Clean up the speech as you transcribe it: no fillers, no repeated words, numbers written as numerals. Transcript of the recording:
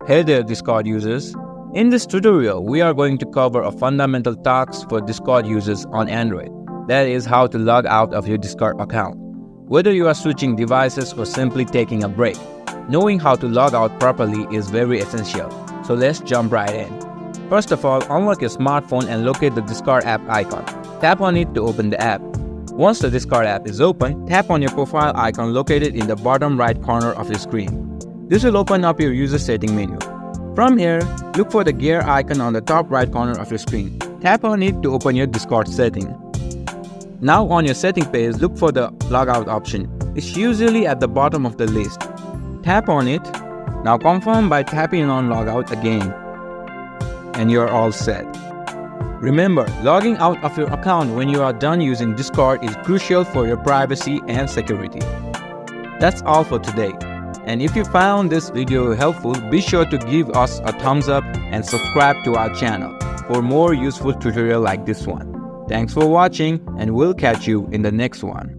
Hey there Discord users. In this tutorial, we are going to cover a fundamental task for Discord users on Android. That is how to log out of your Discord account. Whether you are switching devices or simply taking a break, knowing how to log out properly is very essential. So let's jump right in. First of all, unlock your smartphone and locate the Discord app icon. Tap on it to open the app. Once the Discord app is open, tap on your profile icon located in the bottom right corner of your screen. This will open up your user setting menu. From here, look for the gear icon on the top right corner of your screen. Tap on it to open your Discord setting. Now on your setting page, look for the logout option. It's usually at the bottom of the list. Tap on it. Now confirm by tapping on logout again. And you're all set. Remember, logging out of your account when you are done using Discord is crucial for your privacy and security. That's all for today. And if you found this video helpful, be sure to give us a thumbs up and subscribe to our channel for more useful tutorials like this one. Thanks for watching, and we'll catch you in the next one.